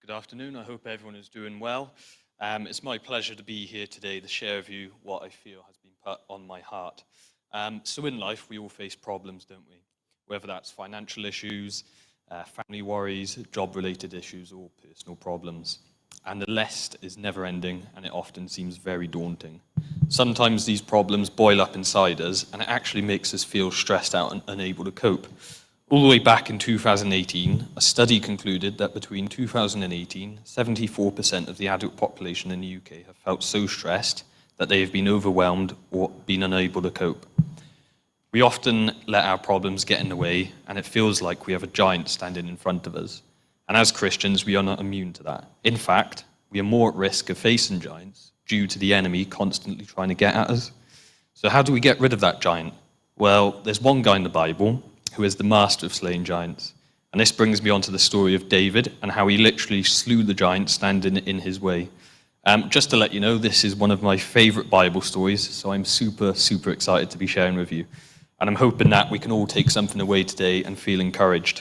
Good afternoon. I hope everyone is doing well. It's my pleasure to be here today to share with you what I feel has been put on my heart. So in life, we all face problems, don't we? Whether that's financial issues, family worries, job-related issues, or personal problems. And the list is never ending, and it often seems very daunting. Sometimes these problems boil up inside us, and it actually makes us feel stressed out and unable to cope. All the way back in 2018, a study concluded that between 2018, 74% of the adult population in the UK have felt so stressed that they have been overwhelmed or been unable to cope. We often let our problems get in the way, and it feels like we have a giant standing in front of us. And as Christians, we are not immune to that. In fact, we are more at risk of facing giants due to the enemy constantly trying to get at us. So how do we get rid of that giant? Well, there's one guy in the Bible who is the master of slaying giants. And this brings me on to the story of David and how he literally slew the giant standing in his way. Just to let you know, this is one of my favorite Bible stories, so I'm super, super excited to be sharing with you. And I'm hoping that we can all take something away today and feel encouraged.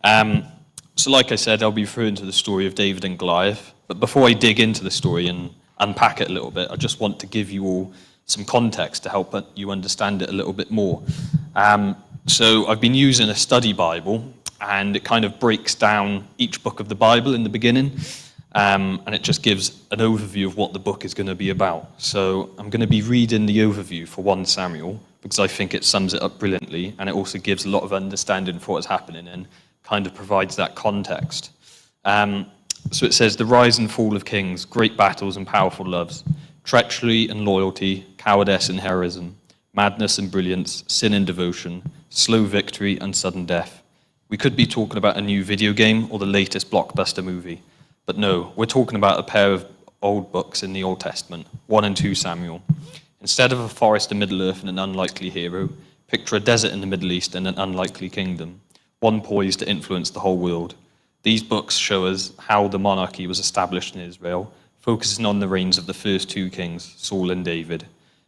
So like I said, I'll be referring to the story of David and Goliath. But before I dig into the story and unpack it a little bit, I just want to give you all some context to help you understand it a little bit more. So I've been using a study Bible, and it kind of breaks down each book of the Bible in the beginning, and it just gives an overview of what the book is going to be about. So I'm going to be reading the overview for 1 Samuel, because I think it sums it up brilliantly, and it also gives a lot of understanding for what's happening and kind of provides that context. So it says, the rise and fall of kings, great battles and powerful loves, treachery and loyalty, cowardice and heroism, madness and brilliance, sin and devotion, slow victory and sudden death. We could be talking about a new video game or the latest blockbuster movie. But no, we're talking about a pair of old books in the Old Testament, 1 and 2 Samuel. Instead of a forest in Middle-earth and an unlikely hero, picture a desert in the Middle East and an unlikely kingdom, one poised to influence the whole world. These books show us how the monarchy was established in Israel, focusing on the reigns of the first 2 kings, Saul and David.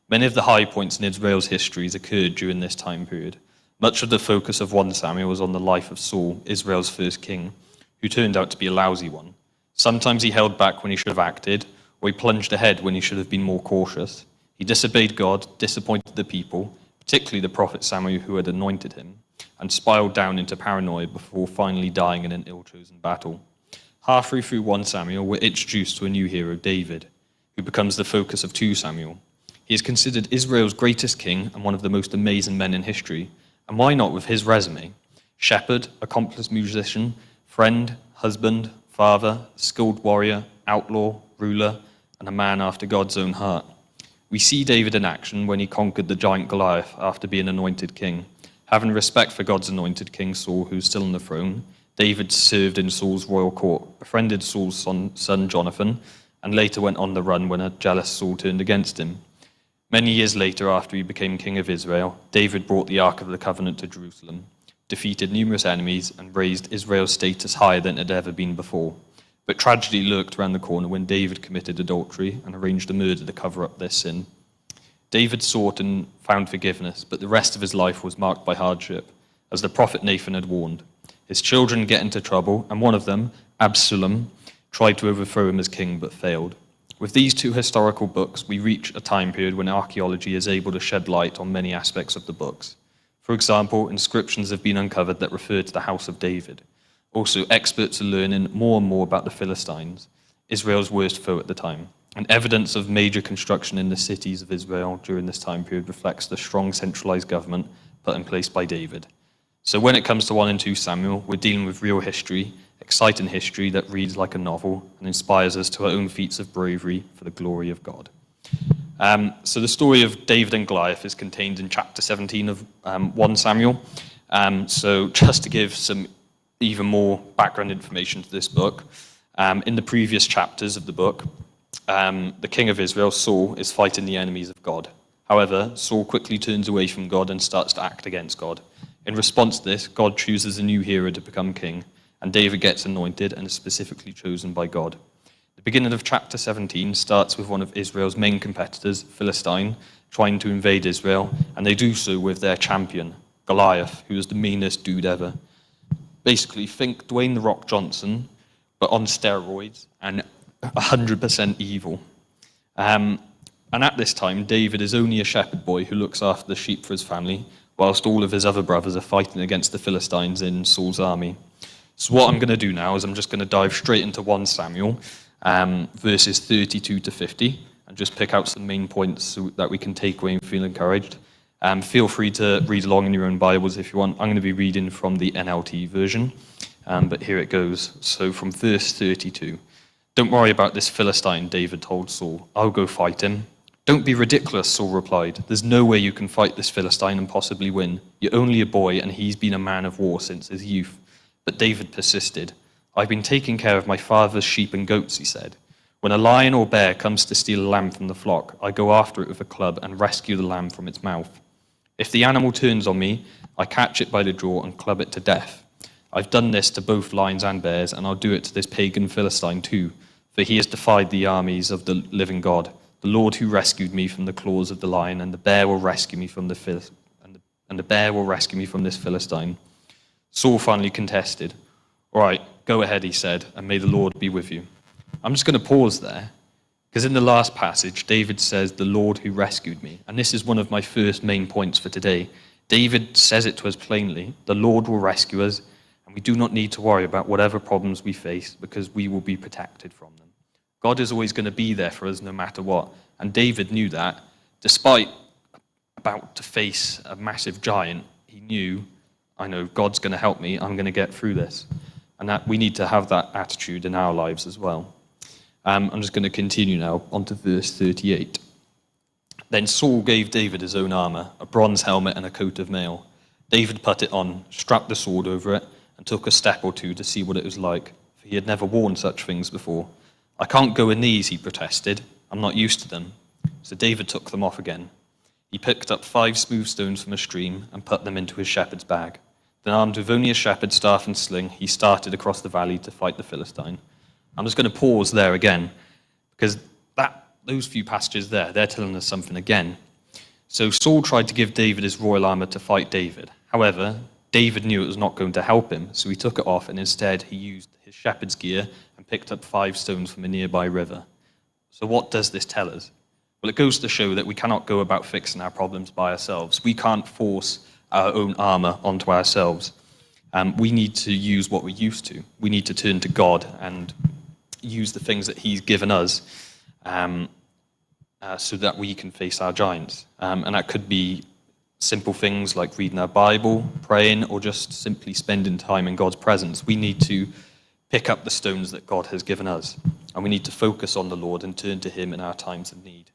Many of the high points in Israel's histories occurred during this time period. Much of the focus of 1 Samuel was on the life of Saul, Israel's first king, who turned out to be a lousy one. Sometimes he held back when he should have acted, or he plunged ahead when he should have been more cautious. He disobeyed God, disappointed the people, particularly the prophet Samuel who had anointed him, and spiraled down into paranoia before finally dying in an ill-chosen battle. Halfway through 1 Samuel, we're introduced to a new hero, David, who becomes the focus of 2 Samuel. He is considered Israel's greatest king and one of the most amazing men in history. And why not with his resume? Shepherd, accomplished musician, friend, husband, father, skilled warrior, outlaw, ruler, and a man after God's own heart. We see David in action when he conquered the giant Goliath after being anointed king. Having respect for God's anointed king Saul, who's still on the throne, David served in Saul's royal court, befriended Saul's son Jonathan, and later went on the run when a jealous Saul turned against him. Many years later, after he became king of Israel, David brought the Ark of the Covenant to Jerusalem, defeated numerous enemies, and raised Israel's status higher than it had ever been before. But tragedy lurked around the corner when David committed adultery and arranged a murder to cover up this sin. David sought and found forgiveness, but the rest of his life was marked by hardship, as the prophet Nathan had warned. His children get into trouble, and one of them, Absalom, tried to overthrow him as king but failed. With these 2 historical books, we reach a time period when archaeology is able to shed light on many aspects of the books. For example, inscriptions have been uncovered that refer to the house of David. Also, experts are learning more and more about the Philistines, Israel's worst foe at the time. And evidence of major construction in the cities of Israel during this time period reflects the strong centralized government put in place by David. So when it comes to 1 and 2 Samuel, we're dealing with real history, exciting history that reads like a novel and inspires us to our own feats of bravery for the glory of God. So the story of David and Goliath is contained in chapter 17 of 1 Samuel. So just to give some even more background information to this book, in the previous chapters of the book, the king of Israel, Saul, is fighting the enemies of God. However, Saul quickly turns away from God and starts to act against God. In response to this, God chooses a new hero to become king, and David gets anointed and is specifically chosen by God. The beginning of chapter 17 starts with one of Israel's main competitors, Philistine, trying to invade Israel, and they do so with their champion, Goliath, who is the meanest dude ever. Basically, think Dwayne "The Rock" Johnson, but on steroids and 100% evil. And at this time, David is only a shepherd boy who looks after the sheep for his family, whilst all of his other brothers are fighting against the Philistines in Saul's army. So what I'm going to do now is I'm just going to dive straight into 1 Samuel, verses 32 to 50, and just pick out some main points so that we can take away and feel encouraged. Feel free to read along in your own Bibles if you want. I'm going to be reading from the NLT version, but here it goes. So from verse 32. "Don't worry about this Philistine," David told Saul. "I'll go fight him." "Don't be ridiculous," Saul replied. "There's no way you can fight this Philistine and possibly win. You're only a boy, and he's been a man of war since his youth." But David persisted. "I've been taking care of my father's sheep and goats," he said. "When a lion or bear comes to steal a lamb from the flock, I go after it with a club and rescue the lamb from its mouth. If the animal turns on me, I catch it by the jaw and club it to death. I've done this to both lions and bears, and I'll do it to this pagan Philistine too, for he has defied the armies of the living God, the Lord who rescued me from the claws of the lion, and the bear will rescue me from this Philistine." Saul finally contested. "All right, go ahead," he said, "and may the Lord be with you." I'm just going to pause there, because in the last passage, David says, "the Lord who rescued me." And this is one of my first main points for today. David says it to us plainly, the Lord will rescue us, and we do not need to worry about whatever problems we face, because we will be protected from them. God is always going to be there for us no matter what. And David knew that. Despite about to face a massive giant, he knew, I know God's going to help me, I'm going to get through this. And that we need to have that attitude in our lives as well. I'm just going to continue now on to verse 38. "Then Saul gave David his own armor, a bronze helmet and a coat of mail. David put it on, strapped the sword over it, and took a step or two to see what it was like, for he had never worn such things before. 'I can't go in these,' he protested. 'I'm not used to them.' So David took them off again. He picked up 5 smooth stones from a stream and put them into his shepherd's bag. Then, armed with only a shepherd's staff and sling, he started across the valley to fight the Philistine." I'm just going to pause there again, because those few passages there, they're telling us something again. So Saul tried to give David his royal armor to fight David. However, David knew it was not going to help him, so he took it off, and instead he used his shepherd's gear and picked up 5 stones from a nearby river. So what does this tell us? Well, it goes to show that we cannot go about fixing our problems by ourselves. We can't force our own armor onto ourselves. We need to use what we're used to. We need to turn to God and use the things that he's given us so that we can face our giants. And that could be simple things like reading our Bible, praying, or just simply spending time in God's presence. We need to pick up the stones that God has given us, and we need to focus on the Lord and turn to him in our times of need.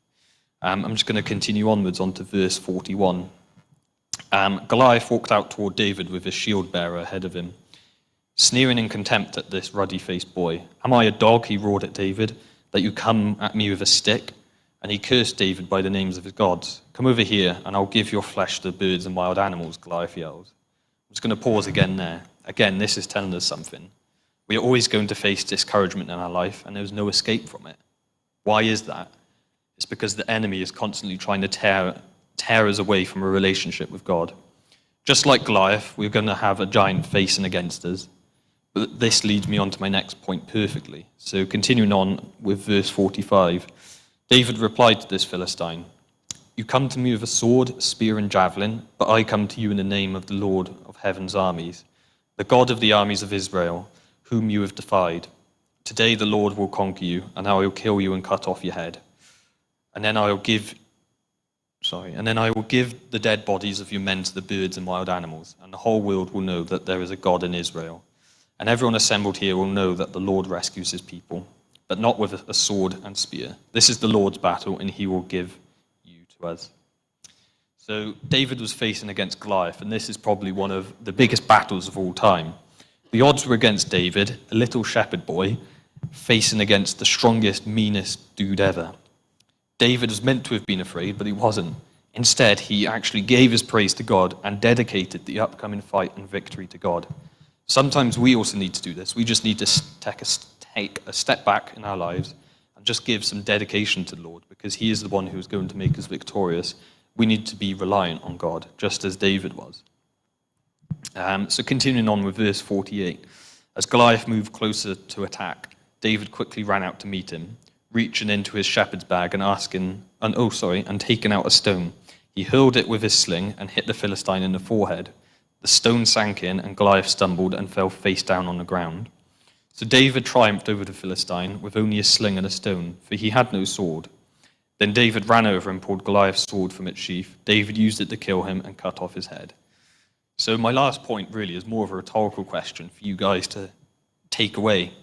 I'm just going to continue onwards onto verse 41. Goliath walked out toward David with his shield bearer ahead of him, sneering in contempt at this ruddy-faced boy. "Am I a dog," he roared at David, "that you come at me with a stick?" And he cursed David by the names of his gods. "Come over here, and I'll give your flesh to birds and wild animals," Goliath yelled. I'm just going to pause again there. Again, this is telling us something. We are always going to face discouragement in our life, and there's no escape from it. Why is that? It's because the enemy is constantly trying to tear us away from a relationship with God. Just like Goliath, we're going to have a giant facing against us. But this leads me on to my next point perfectly. So continuing on with verse 45, David replied to this Philistine, "You come to me with a sword, spear, and javelin, but I come to you in the name of the Lord of heaven's armies, the God of the armies of Israel, whom you have defied. Today the Lord will conquer you, and I will kill you and cut off your head. And then I will give the dead bodies of your men to the birds and wild animals, and the whole world will know that there is a God in Israel. And everyone assembled here will know that the Lord rescues his people, but not with a sword and spear. This is the Lord's battle, and he will give you to us." So David was facing against Goliath, and this is probably one of the biggest battles of all time. The odds were against David, a little shepherd boy, facing against the strongest, meanest dude ever. David was meant to have been afraid, but he wasn't. Instead, he actually gave his praise to God and dedicated the upcoming fight and victory to God. Sometimes we also need to do this. We just need to take a step back in our lives and just give some dedication to the Lord, because he is the one who is going to make us victorious. We need to be reliant on God, just as David was. So continuing on with verse 48. As Goliath moved closer to attack, David quickly ran out to meet him, reaching into his shepherd's bag and taking out a stone. He hurled it with his sling and hit the Philistine in the forehead. The stone sank in, and Goliath stumbled and fell face down on the ground. So David triumphed over the Philistine with only a sling and a stone, for he had no sword. Then David ran over and pulled Goliath's sword from its sheath. David used it to kill him and cut off his head. So my last point really is more of a rhetorical question for you guys to take away.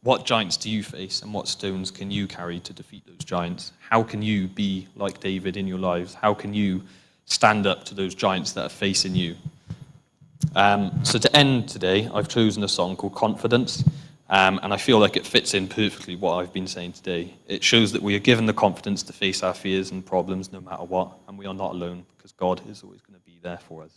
What giants do you face, and what stones can you carry to defeat those giants? How can you be like David in your lives? How can you stand up to those giants that are facing you? So to end today, I've chosen a song called Confidence, and I feel like it fits in perfectly what I've been saying today. It shows that we are given the confidence to face our fears and problems no matter what, and we are not alone because God is always going to be there for us.